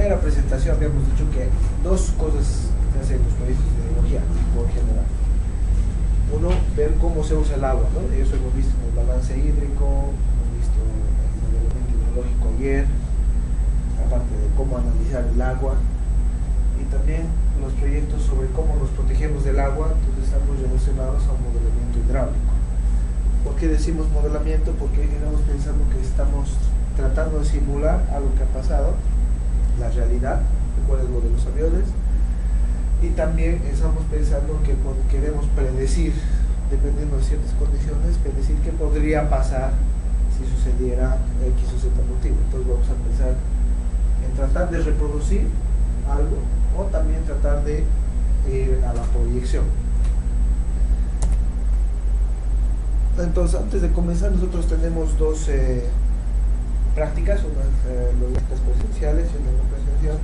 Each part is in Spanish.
primera presentación habíamos dicho que dos cosas se hacen en los proyectos de hidrología por general. Uno, ver cómo se usa el agua, ¿no? Eso hemos visto en el balance hídrico, hemos visto el modelamiento hidrológico ayer, aparte de cómo analizar el agua, y también los proyectos sobre cómo nos protegemos del agua, entonces estamos relacionados a un modelamiento hidráulico. ¿Por qué decimos modelamiento? Porque estamos pensando que estamos tratando de simular algo que ha pasado, la realidad, cuál es lo de los aviones, y también estamos pensando que queremos predecir, dependiendo de ciertas condiciones, predecir qué podría pasar si sucediera X o Z motivo. Entonces vamos a pensar en tratar de reproducir algo o también tratar de ir a la proyección. Entonces, antes de comenzar, nosotros tenemos dos prácticas, unas lógicas presenciales y una no presencial.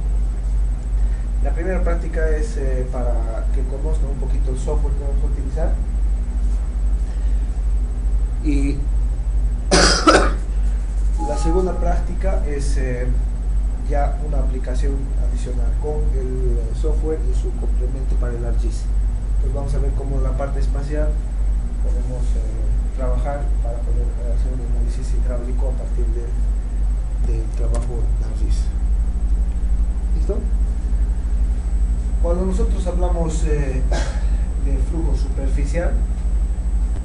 La primera práctica es para que conozcan un poquito el software que vamos a utilizar, y la segunda práctica es ya una aplicación adicional con el software y su complemento para el ArcGIS. Entonces vamos a ver cómo en la parte espacial podemos trabajar para poder hacer un análisis hidráulico a partir del trabajo de ArcGIS. ¿Listo? Cuando nosotros hablamos de flujo superficial,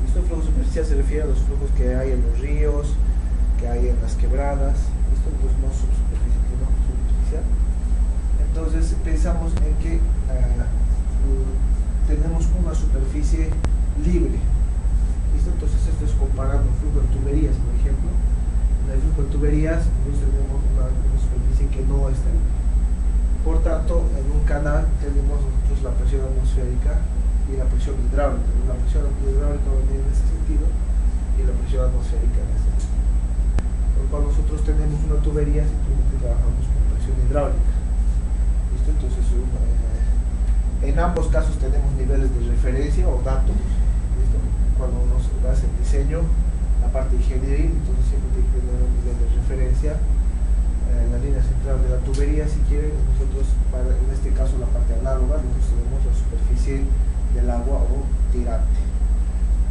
¿listo? El flujo superficial se refiere a los flujos que hay en los ríos, que hay en las quebradas, ¿listo? Entonces no subsuperficial, sino superficial. Entonces pensamos en que tenemos una superficie libre, ¿listo? Entonces esto es comparando el flujo en tuberías, por ejemplo. En el flujo en tuberías nosotros tenemos una superficie que no está libre. Por tanto, en un canal tenemos nosotros la presión atmosférica y la presión hidráulica. La presión hidráulica va a venir en ese sentido y la presión atmosférica en ese sentido. Cuando nosotros tenemos una tubería, simplemente trabajamos con presión hidráulica. ¿Listo? Entonces, en ambos casos tenemos niveles de referencia o datos. ¿Listo? Cuando uno hace el diseño, la parte ingenieril, entonces siempre tiene que tener un nivel de referencia. En la línea central de la tubería, si quieren, nosotros, en este caso la parte análoga, nosotros tenemos la superficie del agua o tirante.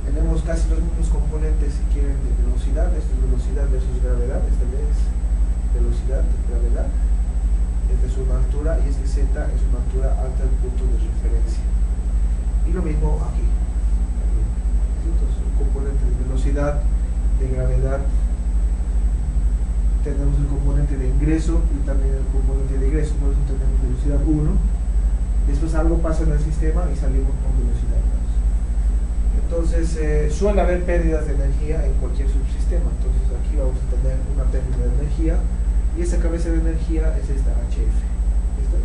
Tenemos casi los mismos componentes, si quieren, de velocidad. Esto es velocidad versus gravedad, esta es velocidad de gravedad. Esta es una altura y este Z es una altura alta del punto de referencia. Y lo mismo aquí. Entonces, un componente de velocidad, de gravedad. Tenemos el componente de ingreso y también el componente de egreso, por eso tenemos velocidad 1. Después algo pasa en el sistema y salimos con velocidad 2. Entonces suele haber pérdidas de energía en cualquier subsistema. Entonces aquí vamos a tener una pérdida de energía y esa cabeza de energía es esta HF. Entonces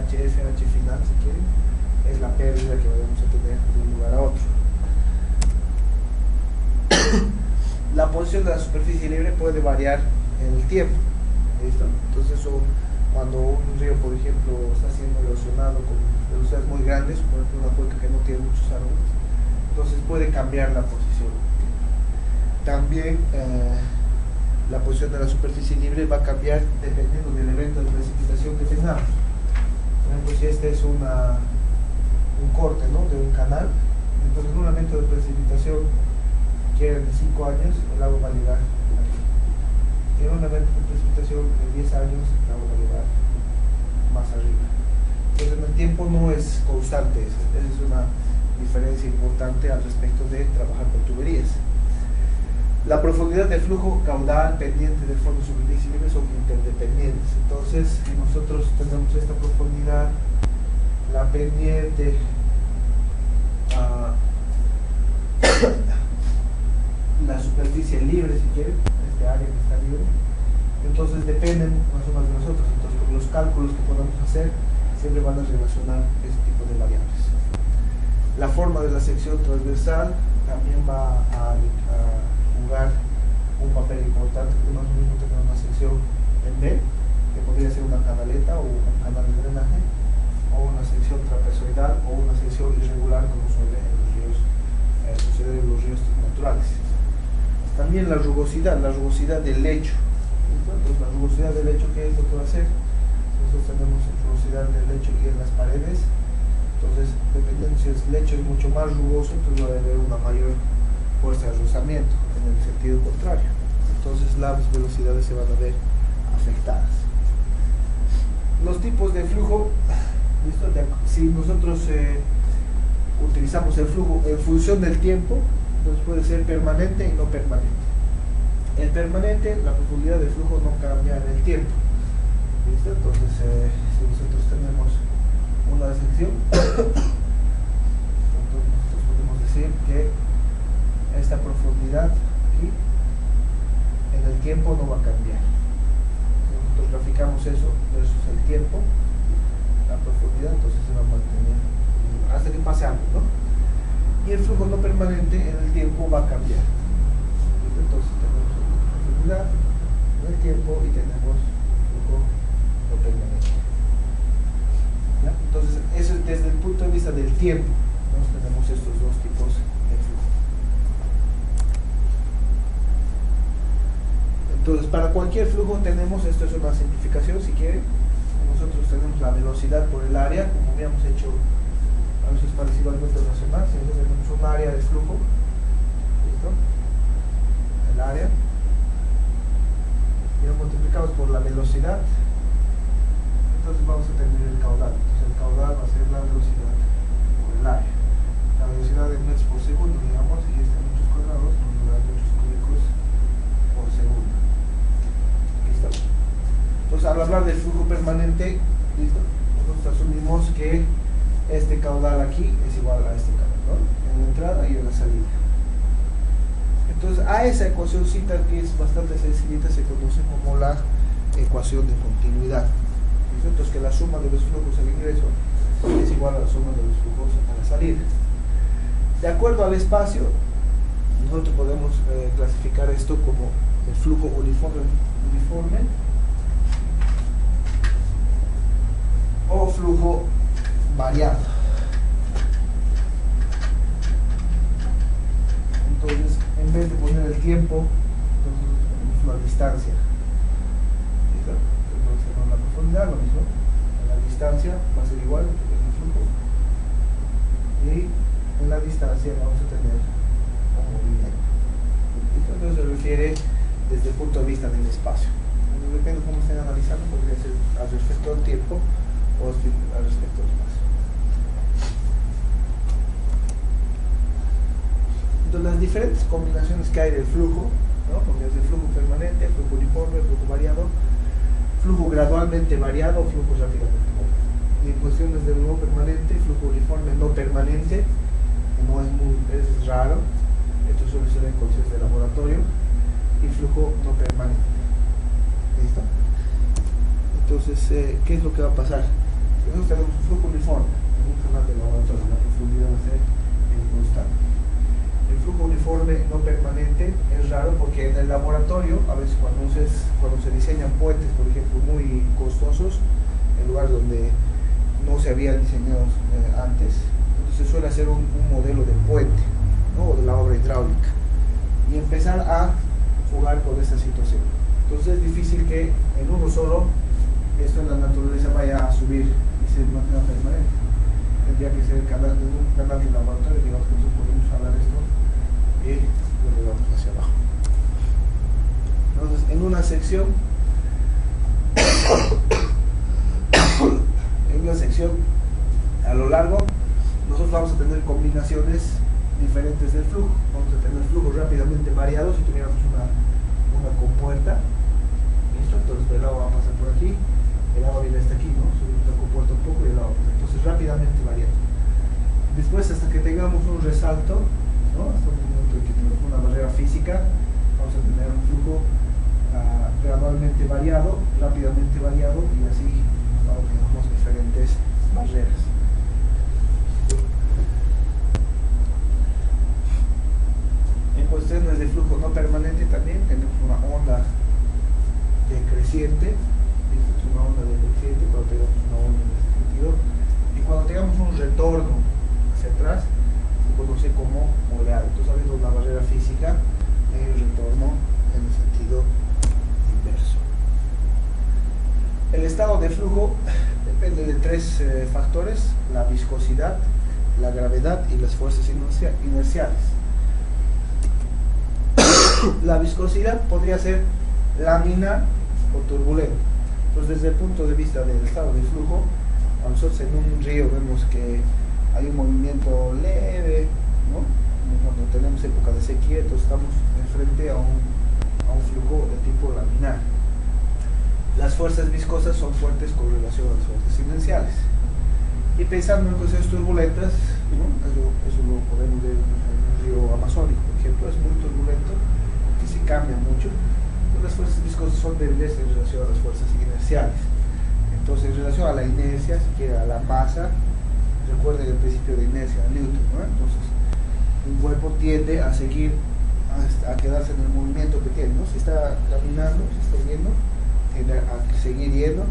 HF, H final si quieren, es la pérdida que vamos a tener de un lugar a otro. La posición de la superficie libre puede variar en el tiempo. ¿Listo? Entonces cuando un río, por ejemplo, está siendo erosionado con velocidades muy grandes, por ejemplo una cuenca que no tiene muchos árboles, entonces puede cambiar la posición. También la posición de la superficie libre va a cambiar dependiendo del evento de precipitación que tengamos. Por ejemplo, si este es un corte, ¿no?, de un canal, entonces en un evento de precipitación que en 5 años el agua va a llegar aquí. En un evento de precipitación en 10 años el agua va a llegar más arriba. Entonces en el tiempo no es constante eso. Esa es una diferencia importante al respecto de trabajar con tuberías. La profundidad del flujo caudal pendiente del fondo superficie libre son interdependientes. Entonces nosotros tenemos esta profundidad, la pendiente la superficie libre, si quieren, este área que está libre. Entonces dependen más o menos de nosotros. Entonces con los cálculos que podamos hacer siempre van a relacionar este tipo de variables. La forma de la sección transversal también va a jugar un papel importante, porque no es lo mismo tener una sección en B, que podría ser una canaleta o un canal de drenaje, o una sección trapezoidal o una sección irregular, como suele suceder en los ríos naturales. También la rugosidad del lecho. Entonces la rugosidad del lecho, ¿qué es lo que va a hacer? Entonces nosotros tenemos rugosidad en el lecho y en las paredes. Entonces, dependiendo si el lecho es mucho más rugoso, entonces va a haber una mayor fuerza de rozamiento, en el sentido contrario. Entonces las velocidades se van a ver afectadas. Los tipos de flujo, ¿listo? Si nosotros utilizamos el flujo en función del tiempo, entonces puede ser permanente y no permanente. El permanente, la profundidad del flujo no cambia en el tiempo. ¿Listo? Entonces, si nosotros tenemos una sección, entonces nosotros podemos decir que esta profundidad aquí en el tiempo no va a cambiar. Si nosotros graficamos eso versus el tiempo, la profundidad, entonces se va a mantener hasta que pase algo, ¿no? Y el flujo no permanente en el tiempo va a cambiar. Entonces tenemos profundidad en el tiempo y tenemos flujo no permanente. ¿Ya? Entonces eso es desde el punto de vista del tiempo. Entonces tenemos estos dos tipos de flujo. Entonces para cualquier flujo tenemos, esto es una simplificación si quieren, nosotros tenemos la velocidad por el área, como habíamos hecho a veces parecido al método nacional. Si nosotros tenemos un área de flujo, ¿listo? El área, y lo multiplicamos por la velocidad, entonces vamos a tener el caudal. Entonces el caudal va a ser la velocidad por el área. La velocidad en metros por segundo, digamos, y este en metros cuadrados nos da metros cúbicos por segundo. ¿Listo? Entonces al hablar del flujo permanente, ¿listo? Nosotros asumimos que este caudal aquí es igual a este caudal, ¿no? En la entrada y en la salida. Entonces a esa ecuacióncita, que es bastante sencillita, se conoce como la ecuación de continuidad. ¿Listo? Entonces que la suma de los flujos al ingreso es igual a la suma de los flujos a la salida. De acuerdo al espacio, nosotros podemos clasificar esto como el flujo uniforme o flujo variado. Entonces, en vez de poner el tiempo, entonces ponemos la distancia. ¿Listo? Entonces, en la profundidad, lo mismo. En la distancia va a ser igual que el flujo. Y en la distancia vamos a tener un movimiento. ¿Listo? Entonces se refiere desde el punto de vista del espacio. Entonces, depende de cómo estén analizando, podría ser al respecto del tiempo o al respecto del espacio. Entonces, las diferentes combinaciones que hay del flujo, ¿no? Porque es el flujo permanente, flujo uniforme, flujo variado, flujo gradualmente variado o flujo rápidamente variado. Y en cuestiones del flujo permanente, flujo uniforme no permanente, que no es raro, esto suele ser en condiciones de laboratorio, y flujo no permanente. ¿Listo? Entonces, ¿qué es lo que va a pasar? Si nosotros tenemos un flujo uniforme en un canal de laboratorio, la profundidad va a ser constante. El flujo uniforme no permanente es raro porque en el laboratorio, a veces cuando se diseñan puentes, por ejemplo, muy costosos, en lugares donde no se habían diseñado antes, entonces se suele hacer un modelo de puente, ¿no? O de la obra hidráulica, y empezar a jugar con esta situación. Entonces es difícil que en uno solo esto en la naturaleza vaya a subir y se mantenga permanente. Tendría que ser un canal de laboratorio, digamos que nosotros podemos jalar esto y lo llevamos hacia abajo. Entonces, en una sección a lo largo, nosotros vamos a tener combinaciones diferentes del flujo. Vamos a tener flujos rápidamente variados. Si tuviéramos una compuerta, ¿listo? Entonces el agua va a pasar por aquí, el agua viene hasta aquí, ¿no? Subimos la compuerta un poco y el agua pasa. Entonces rápidamente variado. Después, hasta que tengamos un resalto, ¿no? Hasta un momento en que tenemos una barrera física, vamos a tener un flujo gradualmente variado, rápidamente variado, y así tengamos diferentes barreras. En cuestiones de flujo no permanente también tenemos una onda decreciente. Esta es una onda decreciente cuando tengamos una onda en este sentido, y cuando tengamos un retorno hacia atrás se conoce como oleada. Entonces sabemos la barrera física en el retorno en el sentido inverso. El estado de flujo tres factores: la viscosidad, la gravedad y las fuerzas inerciales. La viscosidad podría ser laminar o turbulento. Entonces, desde el punto de vista del estado de flujo, nosotros en un río vemos que hay un movimiento leve, ¿no? Cuando tenemos época de sequía, entonces estamos frente a un flujo de tipo laminar. Las fuerzas viscosas son fuertes con relación a las fuerzas inerciales. Y pensando en cuestiones turbulentas, ¿no? Eso lo podemos ver en un río amazónico, por ejemplo, es muy turbulento, que se cambia mucho. Las fuerzas viscosas son débiles en relación a las fuerzas inerciales. Entonces, en relación a la inercia, si quiere, a la masa, recuerden el principio de inercia de Newton, ¿no? Entonces, un cuerpo tiende a seguir, a quedarse en el movimiento que tiene, ¿no? Si está caminando, si está yendo, tiende a seguir yendo,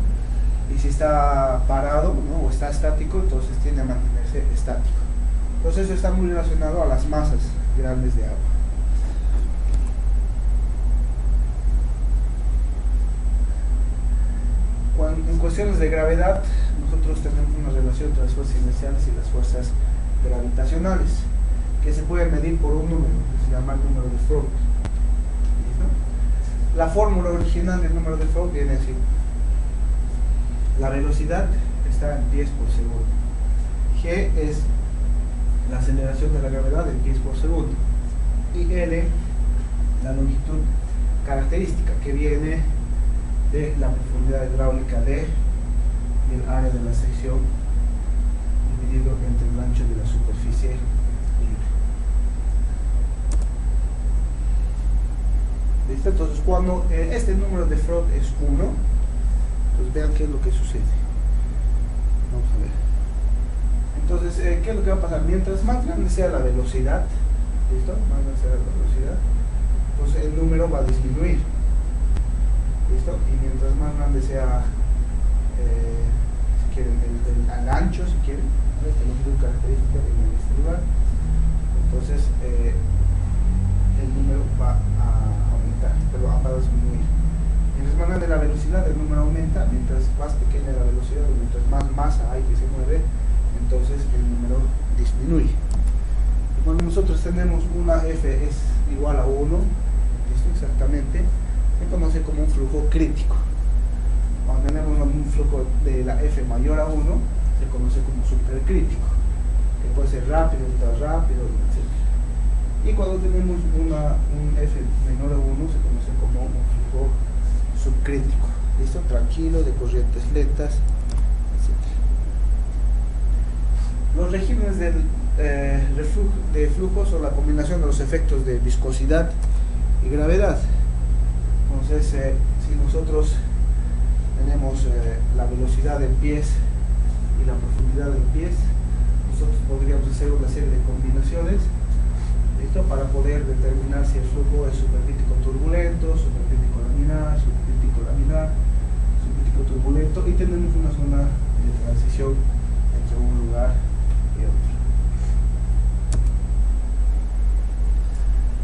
y si está parado, ¿no? O está estático, entonces tiende a mantenerse estático. Entonces, eso está muy relacionado a las masas grandes de agua. En cuestiones de gravedad, nosotros tenemos una relación entre las fuerzas inerciales y las fuerzas gravitacionales, que se puede medir por un número, que se llama el número de Fock. La fórmula original del número de Fock viene así: la velocidad está en pies por segundo, G es la aceleración de la gravedad en pies por segundo, y L la longitud característica, que viene de la profundidad hidráulica del área de la sección dividido entre el ancho de la superficie libre. ¿Listo? Entonces, cuando este número de Fock es 1, pues vean qué es lo que sucede. Vamos a ver. Entonces, ¿qué es lo que va a pasar? Mientras más grande sea la velocidad, ¿listo? Más grande sea la velocidad, pues el número va a disminuir. ¿Listo? Y mientras más grande sea, si quieren, el ancho, si quieren, esta longitud característica en este lugar, entonces el número va a aumentar, pero va a disminuir. Mientras más grande la velocidad, el número aumenta; mientras más pequeña la velocidad, o mientras más masa hay que se mueve, entonces el número disminuye. Y cuando nosotros tenemos una F es igual a 1, ¿listo? Exactamente, se conoce como un flujo crítico. Cuando tenemos un flujo de la F mayor a 1, se conoce como supercrítico, que puede ser rápido, ultra rápido, etc. Y cuando tenemos un F menor a 1, se conoce como un flujo subcrítico, ¿listo? Tranquilo, de corrientes lentas, etc. Los regímenes de flujo son la combinación de los efectos de viscosidad y gravedad. Entonces, si nosotros tenemos la velocidad en pies y la profundidad en pies, nosotros podríamos hacer una serie de combinaciones, ¿listo? Para poder determinar si el flujo es supercrítico turbulento, supercrítico laminar, supercrítico laminar, supercrítico turbulento, y tenemos una zona de transición entre un lugar y otro.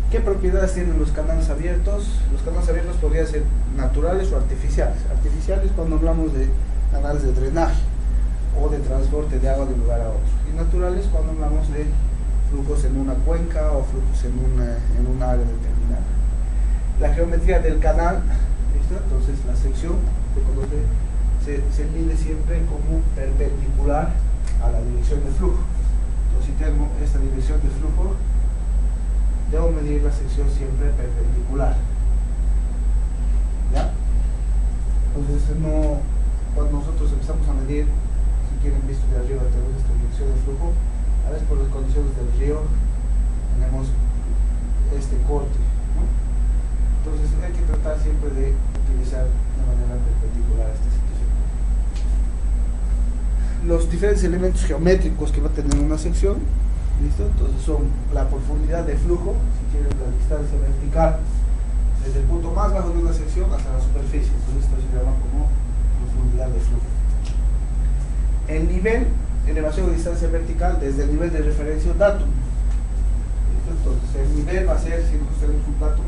¿Qué propiedades tienen los canales abiertos? Los canales abiertos podrían ser naturales o artificiales. Artificiales cuando hablamos de canales de drenaje o de transporte de agua de un lugar a otro. Y naturales cuando hablamos de flujos en una cuenca o flujos en un área determinada. La geometría del canal, ¿listo? Entonces la sección se mide siempre como perpendicular a la dirección de flujo. Entonces, si tengo esta dirección de flujo, debo medir la sección siempre perpendicular. ¿Ya? Entonces, cuando nosotros empezamos a medir, si quieren visto de arriba, tenemos esta dirección de flujo. A veces por las condiciones del río tenemos este corte, ¿no? Entonces hay que tratar siempre de utilizar de manera perpendicular esta situación. Los diferentes elementos geométricos que va a tener una sección, ¿listo? Entonces son la profundidad de flujo, si quieren la distancia vertical desde el punto más bajo de una sección hasta la superficie, entonces esto se llama como profundidad de flujo. El nivel, elevación de distancia vertical desde el nivel de referencia datum. Entonces el nivel va a ser, si nosotros tenemos un datum,